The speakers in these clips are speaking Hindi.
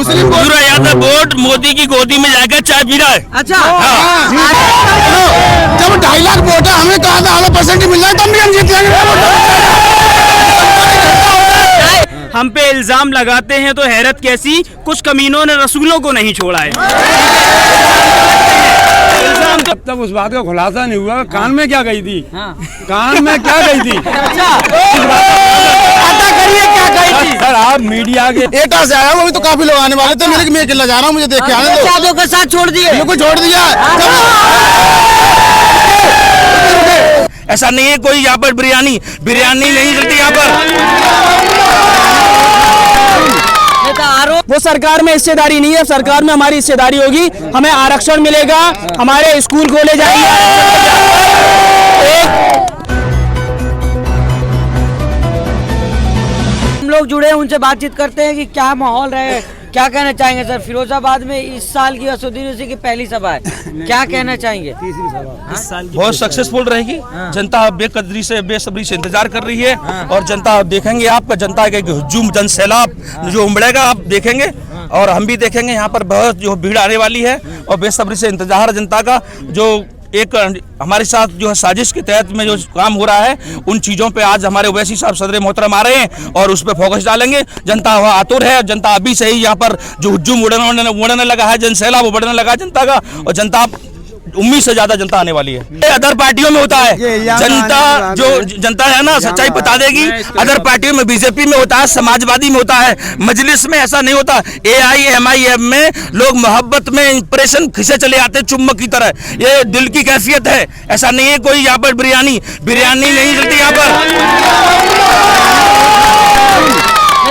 पूरा यादव वोट मोदी की गोदी में जाकर चाय पी रहा है। अच्छा जब 2.5 लाख वोट है, हमें कहा था 100% मिल रहा है, तब भी हम जीत जाएंगे। हम पे इल्जाम लगाते हैं तो हैरत कैसी, कुछ कमीनों ने रसूलों को नहीं छोड़ा है। जब तक उस बात का खुलासा नहीं हुआ कान में क्या गई थी, कान में क्या गई थी, पता करिए क्या गई थी। सर आप मीडिया के एटा से आया, वो भी तो काफी लोग आने वाले थे। मैं किला जा रहा हूँ, मुझे देख के आने दो। यादव के साथ छोड़ दिए, को छोड़ दिया। ऐसा नहीं है कोई यहाँ पर बिरयानी नहीं चलती यहाँ पर। आरोप वो सरकार में हिस्सेदारी नहीं है, सरकार में हमारी हिस्सेदारी होगी, हमें आरक्षण मिलेगा, हमारे स्कूल खोले जाएंगे। हम लोग जुड़े उनसे बातचीत करते हैं कि क्या माहौल रहे, क्या कहना चाहेंगे। सर फिरोजाबाद में इस साल की असदुद्दीन ओवैसी की पहली सभा है, क्या कहना चाहेंगे। बहुत सक्सेसफुल रहेगी। जनता बेकदरी से बेसब्री से इंतजार कर रही है और जनता देखेंगे, आपका जनता के हुजूम जन सैलाब जो उमड़ेगा आप देखेंगे और हम भी देखेंगे। यहाँ पर बहुत जो भीड़ आने वाली है और बेसब्री से इंतजार जनता का। जो एक हमारे साथ जो है साजिश के तहत में जो काम हो रहा है, उन चीज़ों पे आज हमारे ओवैसी साहब सदर मोहतरम आ रहे हैं और उस पर फोकस डालेंगे। जनता वह आतुर है, जनता अभी से ही यहाँ पर जो हुजूम उड़ने लगा है, जन सैलाब उड़ने लगा है जनता का, और जनता उम्मीद से ज्यादा जनता आने वाली है। अदर पार्टियों में होता है जनता, जो जनता है ना सच्चाई बता देगी। अदर पार्टियों में बीजेपी में होता है, समाजवादी में होता है, मजलिस में ऐसा नहीं होता। AIMIM में लोग मोहब्बत में इंप्रेशन खिंचे चले आते चुम्बक की तरह, ये दिल की कैफियत है। ऐसा नहीं है कोई यहाँ पर बिरयानी नहीं चलती यहाँ पर।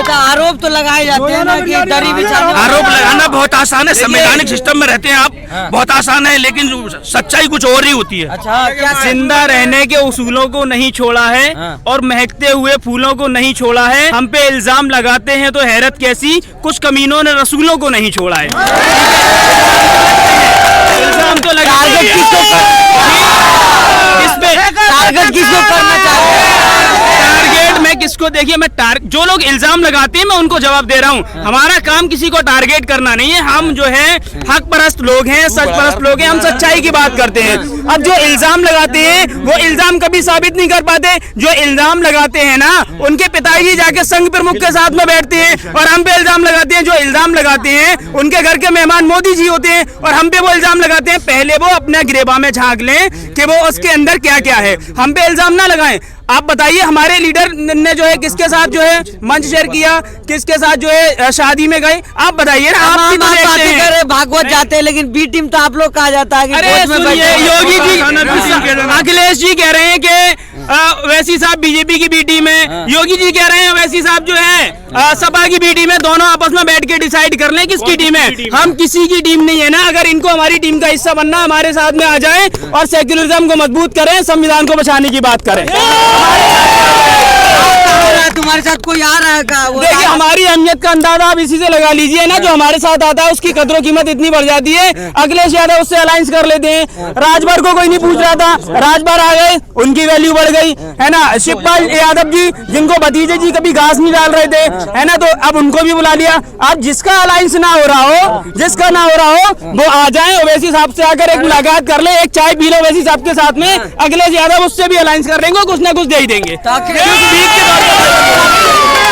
आरोप तो लगाए जाते हैं ना कि दरी बिछाने। आरोप लगाना बहुत आसान है, संवैधानिक सिस्टम में रहते हैं आप, बहुत आसान है, लेकिन सच्चाई कुछ और ही होती है। अच्छा क्या जिंदा रहने के उसूलों को नहीं छोड़ा है और महकते हुए फूलों को नहीं छोड़ा है। हम पे इल्जाम लगाते हैं तो हैरत कैसी, कुछ कमीनों ने रसूलों को नहीं छोड़ा है। इल्जाम तो टारगेट किसको करना चाहते हैं। टारगेट मैं किसको, देखिए मैं जो लोग इल्जाम लगाते हैं मैं उनको जवाब दे रहा हूँ। हमारा काम किसी को टारगेट करना नहीं है। हम जो है हक परस्त लोग हैं, सच परस्त लोग हैं, हम सच्चाई की बात करते हैं। अब जो इल्जाम लगाते हैं वो इल्जाम कभी साबित नहीं कर पाते। जो इल्जाम लगाते हैं ना, उनके पिताजी जाके संघ प्रमुख के साथ में बैठते हैं और हम पे इल्जाम लगाते हैं। जो इल्जाम लगाते हैं उनके घर के मेहमान मोदी जी होते हैं और हम पे वो इल्जाम लगाते हैं। पहले वो अपने गिरेबा में झांक लें कि वो उसके अंदर क्या क्या है, हम पे इल्जाम ना लगाएं। आप बताइए हमारे लीडर ने जो है किसके साथ जो है मंच शेयर किया, किसके साथ जो है शादी में गए, आप बताइए ना। आप भी तो देखते हैं भागवत जाते हैं, लेकिन बी टीम तो आप लोग कहा जाता है कि अरे सुनिए, योगी जी अखिलेश जी कह रहे हैं कि ओवैसी साहब बीजेपी की बी टीम है, योगी जी कह रहे हैं ओवैसी साहब जो है सपा की बी टीम है। दोनों आपस में बैठ के डिसाइड कर लें किसकी टीम है। हम किसी की टीम नहीं है ना। अगर इनको हमारी टीम का हिस्सा बनना, हमारे साथ में आ जाए और सेक्युलरिज्म को मजबूत करें, संविधान को बचाने की बात करें। तुम्हारे साथ कोई आ रहा है क्या? देखिए हमारी अहमियत का अंदाजा आप इसी से लगा लीजिए ना। जो हमारे साथ आता है उसकी कदर कीमत इतनी बढ़ जाती है। अखिलेश यादव उससे अलायंस कर लेते हैं। राजभर को कोई नहीं पूछ रहा था, राजभर आ गए, उनकी वैल्यू बढ़ गई है ना। शिवपाल यादव जी जिनको भतीजे जी कभी घास नहीं डाल रहे थे है ना, तो अब उनको भी बुला लिया। अब जिसका अलायंस ना हो रहा हो, जिसका ना हो रहा हो, वो आ जाए ओवैसी साहब से आकर एक मुलाकात कर ले, एक चाय पी लो ओवैसी साहब के साथ में। अखिलेश यादव उससे भी अलायंस कर लेंगे, कुछ ना कुछ दे ही देंगे।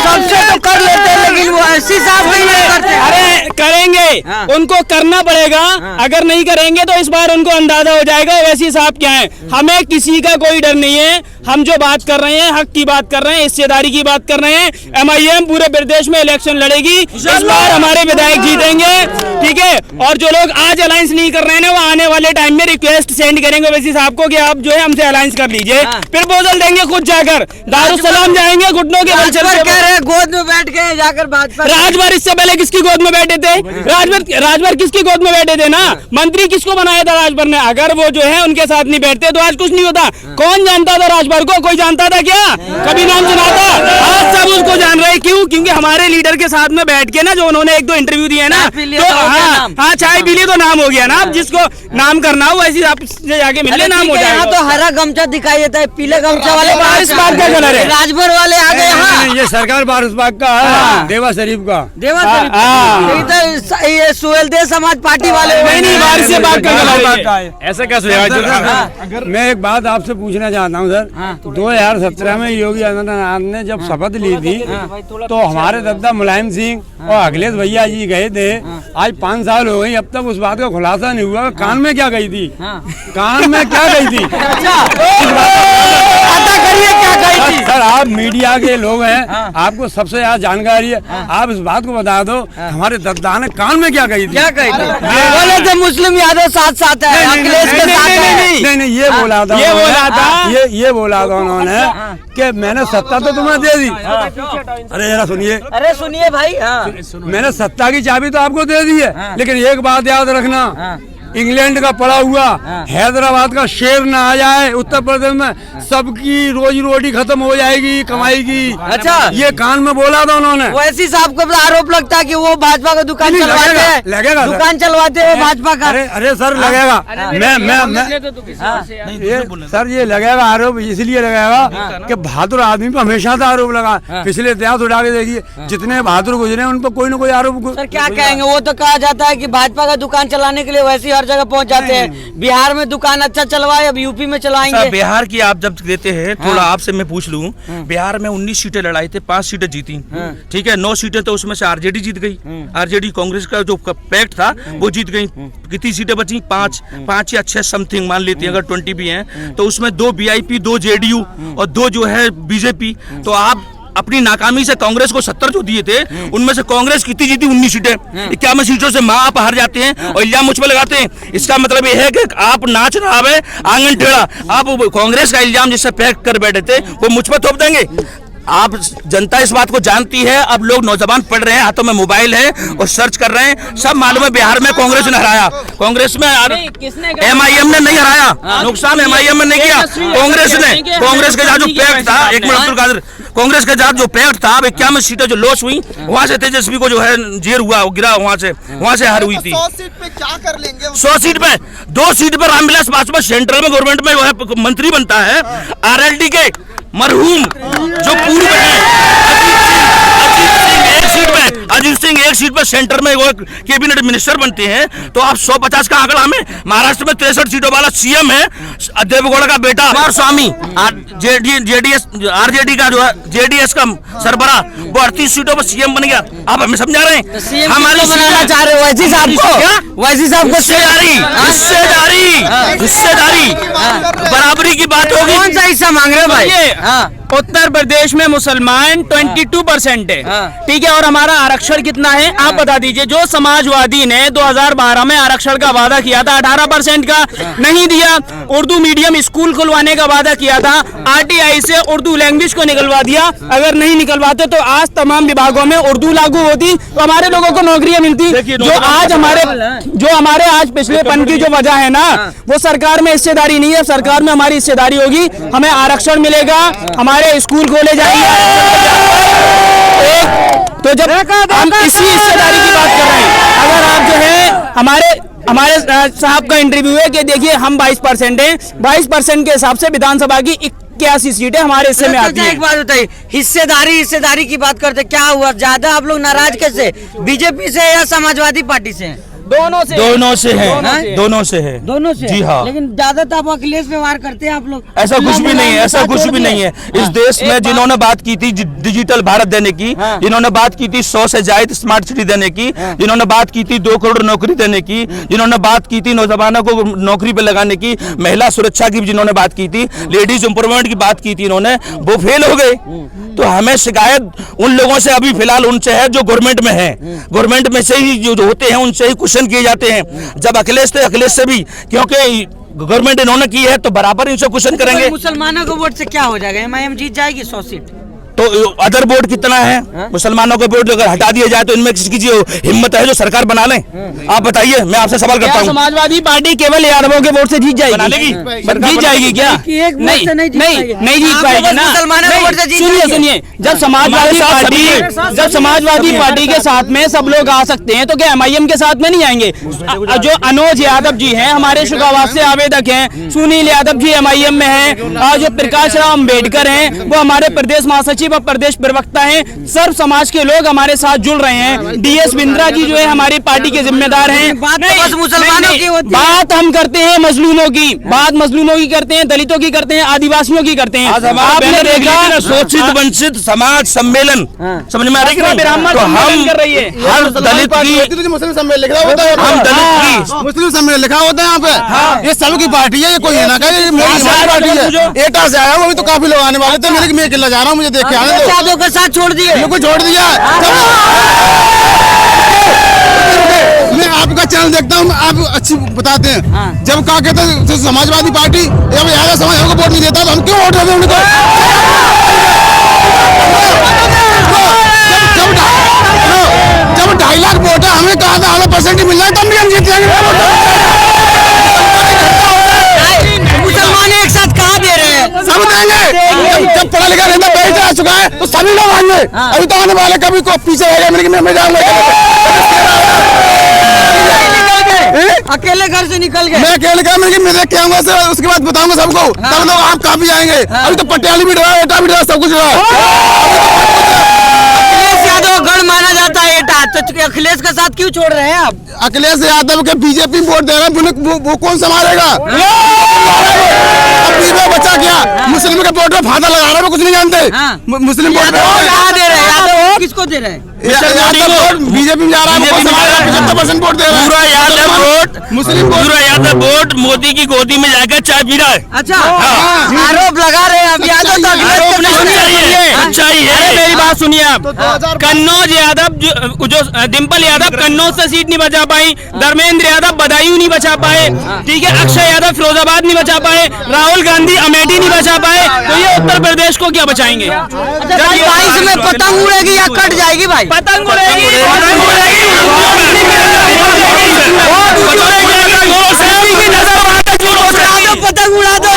सबसे तो कर लेते हैं, लेकिन वो ऐसी साहब नहीं करते। अरे करेंगे, उनको करना पड़ेगा। अगर नहीं करेंगे तो इस बार उनको अंदाजा हो जाएगा ओवैसी साहब क्या है। हमें किसी का कोई डर नहीं है। हम जो बात कर रहे हैं हक की बात कर रहे हैं, हिस्सेदारी की बात कर रहे हैं। MIM पूरे प्रदेश में इलेक्शन लड़ेगी, इस बार हमारे विधायक जीतेंगे, ठीक है। और जो लोग आज अलायंस नहीं कर रहे हैं ना, वो आने वाले टाइम में रिक्वेस्ट सेंड करेंगे ओवैसी साहब को कि आप जो है हमसे अलायंस कर लीजिए। प्रपोजल देंगे खुद जाकर, दारुसलाम जाएंगे, घुटनों के बल चल के गोद में बैठ के जाकर भाजपा। राजभर इससे पहले किसकी गोद में बैठे थे? राजभर किसकी गोद में बैठे थे ना। मंत्री किसको बनाया था राजभर ने? अगर वो जो है उनके साथ नहीं बैठते तो आज कुछ नहीं होता। कौन जानता था राजभर को? कोई जानता था क्या? कभी नाम सुना था? आज सब उसको जान रहे। क्यों? क्योंकि हमारे लीडर के साथ में बैठ के ना, जो उन्होंने एक दो इंटरव्यू दिए ना, तो हाँ चाय पी लिए तो नाम हो गया ना। अब जिसको नाम करना हो वैसे आपसे जाके मिल ले, नाम हो जाएगा। यहाँ तो हरा गमछा दिखाई देता है, पीले गमछा वाले इस बात का कलर है। राजभर वाले आ गए। ये सरकार पारस बाग का है, देवा शरीफ का। देवा शरीफ ये सुहेलदेव समाज पार्टी वाले नहीं वारिस बाग का गलत है, ऐसा कैसे होगा? मैं एक बात आपसे पूछना चाहता हूँ सर, 2017 में योगी आदित्यनाथ ने जब शपथ ली थी तो हमारे दादा मुलायम सिंह और अखिलेश भैया जी गए थे। आज 5 साल हो गई, अब तक उस बात का खुलासा नहीं हुआ। कान में क्या गई थी? कान में क्या गई थी? क्या कही थी? सर आप मीडिया के लोग हैं, आपको सबसे ज्यादा जानकारी है, आप इस बात को बता दो हमारे दादा ने कान में क्या कही थी? क्या कही थी? बोले थे मुस्लिम यादव साथ साथ है, अखिलेश के साथ है। नहीं ये बोला था, ये बोला था उन्होंने कि मैंने सत्ता तो तुम्हें दे दी। अरे जरा सुनिए, अरे सुनिए भाई, मैंने सत्ता की चाबी तो आपको दे दी है, लेकिन एक बात याद रखना, इंग्लैंड का पड़ा हुआ हैदराबाद का शेर ना आ जाए उत्तर प्रदेश में, सबकी रोजी रोटी खत्म हो जाएगी कमाई की। अच्छा, ये कान में बोला था उन्होंने। वैसी साहब को आरोप लगता है कि वो भाजपा का दुकान चलवाते हैं, लगेगा दुकान चलवाते हैं भाजपा का। अरे सर लगेगा, सर ये लगेगा आरोप, इसलिए लगेगा कि बहादुर आदमी पर हमेशा से आरोप लगा। पिछले इतिहास उठा के देखिए, जितने बहादुर गुजरे उन पर कोई न कोई आरोप। सर क्या कहेंगे, वो तो कहा जाता है कि भाजपा का दुकान चलाने के लिए वैसी हर जगह पहुंच जाते हैं। बिहार में दुकान अच्छा चलवाए, अब यूपी में चलाएंगे। बिहार की आप जब देते हैं, थोड़ा आपसे मैं पूछ लूं, बिहार में 19 सीटें लड़ाई थे, 5 सीटें जीती, ठीक है, 9 सीटें तो उसमें से आरजेडी जीत गई। आरजेडी कांग्रेस का जो पैक्ट था वो जीत गई। कितनी सीटें बची? 5 या 6 समथिंग मान लेती हैं, अगर 20 भी हैं तो उसमें 2 बीआईपी, 2 जेडीयू और 2 जो है बीजेपी। तो आप अपनी नाकामी से कांग्रेस को 70 जो दिए थे, उनमें से कांग्रेस कितनी जीती? 19 सीटें। 51 सीटों से आप हार जाते हैं और इल्जाम मुझ पर लगाते हैं। इसका मतलब ये है कि आप नाच रहा है आंगन टेढ़ा, आप कांग्रेस का इल्जाम जिससे पैक कर बैठे थे वो मुझ पर थोप देंगे। आप जनता इस बात को जानती है, अब लोग नौजवान पढ़ रहे हैं, हाथों में मोबाइल है और सर्च कर रहे हैं, सब मालूम है बिहार में कांग्रेस ने हराया। कांग्रेस में एमआईएम ने नहीं हराया, नुकसान एमआईएम में नहीं किया, कांग्रेस ने। कांग्रेस के साथ जो पैक्ट था, एक मिनट अब्दुल कादिर, कांग्रेस के साथ जो पैक्ट था, 51 सीटें जो लॉस हुई, वहां से तेजस्वी को जो है जेर हुआ, गिरा, वहां से हार हुई थी। 100 सीट पे क्या कर लेंगे? 100 सीट पे 2 सीट पर रामविलास पासवान सेंट्रल में गवर्नमेंट में जो है मंत्री बनता है। आरएलडी के मरहूम जो पूर्व है अजीत सिंह एक सीट पर सेंटर में वो कैबिनेट मिनिस्टर बनते हैं। तो आप 150 का आंकड़ा में, महाराष्ट्र में 63 सीटों वाला सीएम है देवेगौड़ा का बेटा कुमार स्वामी, आरजेडी का जो है जेडीएस का सरबरा, वो 38 सीटों पर सीएम बन गया। आप हमें समझा रहे हैं, हमारे बनाना चाह रहे हो वैसी साहब को, वैसी साहब को हिस्सेदारी बराबरी की बात होगी। कौन सा हिस्सा मांग रहे हो भाई? उत्तर प्रदेश में मुसलमान 22% है, ठीक है, और हमारा आरक्षण कितना है आप बता दीजिए। जो समाजवादी ने 2012 में आरक्षण का वादा किया था 18% का, नहीं दिया। उर्दू मीडियम स्कूल खुलवाने का वादा किया था, आरटीआई से उर्दू लैंग्वेज को निकलवा दिया। अगर नहीं निकलवाते तो आज तमाम विभागों में उर्दू लागू होती तो हमारे लोगों को नौकरियां मिलती। जो हमारे आज पिछलेपन की जो वजह है ना, वो सरकार में हिस्सेदारी नहीं है। सरकार में हमारी हिस्सेदारी होगी, हमें आरक्षण मिलेगा, हमारे स्कूल खोले जाएंगे। तो जब हम इसी हिस्सेदारी की बात कर रहे हैं, अगर आप जो है हमारे साहब का इंटरव्यू है कि देखिए हम 22% हैं, 22% के हिसाब से विधानसभा की 81 सीटें हमारे हिस्से में आती हैं। एक बात बताइए, हिस्सेदारी की बात करते, क्या हुआ ज्यादा आप लोग नाराज कैसे, बीजेपी से या समाजवादी पार्टी से? दोनों से है जी हाँ। लेकिन ज्यादा तो आप अखिलेश व्यवहार करते हैं आप लोग। ऐसा कुछ भी नहीं है, ऐसा कुछ भी नहीं है। इस देश में जिन्होंने बात की थी डिजिटल भारत देने की, जिन्होंने बात की थी 100 से ज्यादा स्मार्ट सिटी देने की, जिन्होंने बात की थी 2 करोड़ नौकरी देने की, जिन्होंने बात की थी नौजवानों को नौकरी पे लगाने की, महिला सुरक्षा की जिन्होंने बात की थी, लेडीज एम्पावरमेंट की बात की थी, इन्होंने वो फेल हो गए। तो हमें शिकायत उन लोगों से अभी फिलहाल उनसे है जो गवर्नमेंट में है। गवर्नमेंट में से ही जो होते हैं उनसे ही क्वेश्चन किए जाते हैं। जब अखिलेश थे, अखिलेश से भी, क्योंकि गवर्नमेंट इन्होंने की है तो बराबर इनसे क्वेश्चन करेंगे। मुसलमानों को वोट से क्या हो जाएगा? एमआईएम जीत जाएगी 100 सीट। तो अदर वोट कितना है? मुसलमानों के वोट अगर हटा दिया जाए तो इनमें किसी की हिम्मत है जो सरकार बना ले? आप बताइए, मैं आपसे सवाल करता हूँ। समाजवादी पार्टी केवल यादवों के वोट से जीत जाएगी? जीत जाएगी क्या? नहीं जीत पाएगी ना। सुनिए, जब समाजवादी पार्टी जब समाजवादी पार्टी के साथ में सब लोग आ सकते हैं तो क्या MIM के साथ में नहीं आएंगे? जो अनुज यादव जी हैं हमारे शुकावास से आवेदक हैं, सुनील यादव जी MIM में हैं, जो प्रकाश राव अम्बेडकर हैं वो हमारे प्रदेश महासचिव और प्रदेश प्रवक्ता हैं। सर्व समाज के लोग हमारे साथ जुड़ रहे हैं। DS बिंद्रा जी जो है हमारी पार्टी के जिम्मेदार हैं। बस मुसलमानों की होती है। बात हम करते हैं मजलूमों की, बात मजलूमों की करते हैं, दलितों की करते हैं, आदिवासियों की करते हैं। आपने देखा शोषित वंचित समाज सम्मेलन समझ में आ रही है? ब्राह्मण तो हम कर रही है हर दलित की मुस्लिम सम्मेलन लिखा होता है, हम दलित की मुस्लिम सम्मेलन लिखा होता है यहाँ पे। ये सब की पार्टी है, ये कोई है ना कहे ये मेरी हमारी पार्टी है। एटा से आया वो भी तो काफी लोग आने वाले थे, मेरे मैं अकेला जा रहा हूँ, मुझे देख के आने दो। यादव के साथ छोड़ दिए, मेरे को छोड़ दिया। मैं आपका चैनल देखता हूँ, आप अच्छी बताते हैं। जब कहा कहते हैं समाजवादी पार्टी जब यादव समाज हमको वोट नहीं देता तो हम क्यों वोट देते हैं उनको? जब 2.5 लाख वोट है, हमें कहा था 100% ही मिल रहा है तब भी हम जीत जाएंगे। मुसलमान एक साथ कहाँ दे रहे हैं? सब देंगे। जब पढ़ा लिखा रहता बेच आ चुका है तो सभी लोग आएंगे। अभी तो आने वाले कभी को पीछे रहेगा, मैं अकेले घर से निकल गए। मैं अकेले का मैं देख के आऊंगा सर, उसके बाद बताऊंगा सबको, तब लोग आप काफी आएंगे। अभी तो पटियाली भी रहा, एटा भी रहा, सब कुछ रहा। अखिलेश यादव गढ़ माना जाता है एटा, तो अखिलेश के साथ क्यों छोड़ रहे हैं आप? अखिलेश यादव के बीजेपी वोट दे रहे हैं, वो कौन संभालेगा? अब बचा क्या? मुस्लिम के वोट में फायदा लगा रहा है, वो कुछ नहीं जानते। मुस्लिम वोट कहाँ दे रहे हैं? यादव किसको दे रहे हैं? बीजेपी में जा रहा है, 75% वोट दे रहा है। पूरा यादव वोट मुस्लिम पूरा यादव वोट मोदी की गोदी में जाकर चाय पी रहा है। अच्छा, आरोप लगा रहे हैं अब यादव तो अखिलेश को अच्छा ही है। अरे मेरी बात सुनिए आप। कन्नौज यादव जो डिम्पल यादव कन्नौज से सीट नहीं बचा पाई, धर्मेंद्र यादव बदायूं नहीं बचा पाए, ठीक है, अक्षय यादव फिरोजाबाद नहीं बचा पाए, राहुल गांधी अमेठी नहीं बचा पाए, तो ये उत्तर प्रदेश को क्या बचाएंगे? अच्छा, 22 में पतंग उड़ेगी या कट जाएगी भाई? पतंग उड़ेगी, पतंग उड़ा दो।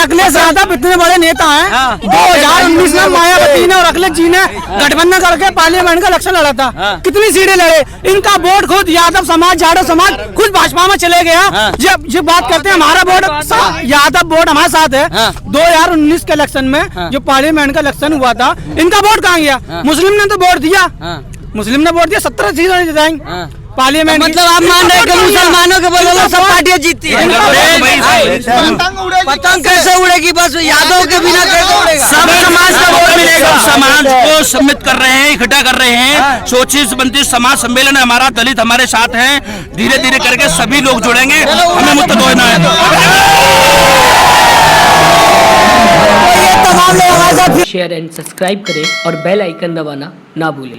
अखिलेश यादव इतने बड़े नेता हैं, 2019 में मायावती ने और अखिलेश जी ने गठबंधन करके पार्लियामेंट का इलेक्शन लड़ा था। कितनी सीटें लड़े? इनका वोट खुद यादव समाज, जाटो समाज खुद भाजपा में चले गया। जब ये बात करते हैं हमारा वोट, यादव वोट हमारे साथ है। 2019 के इलेक्शन में जो पार्लियामेंट का इलेक्शन हुआ था, इनका वोट कहाँ गया? मुस्लिम ने तो वोट दिया, मुस्लिम ने वोट दिया, 17 सीटें जिताएंगे पार्लियामेंट। मतलब आप मान रहे हैं कि मुसलमानों के बदले सब पार्टियां जीतती है? पतंग कैसे उड़ेगी? बस यादव के बिना कैसे उड़ेगा? सब समाज का वोट मिलेगा। समाज को सम्मिलित कर रहे हैं, इकट्ठा कर रहे हैं। शोषित वंचित समाज सम्मेलन है हमारा, दलित हमारे साथ हैं। धीरे धीरे करके सभी लोग जुड़ेंगे, हमें मुत्तहद होना है। ये तमाम लोग शेयर एंड सब्सक्राइब करें और बेल आइकन दबाना ना भूलें।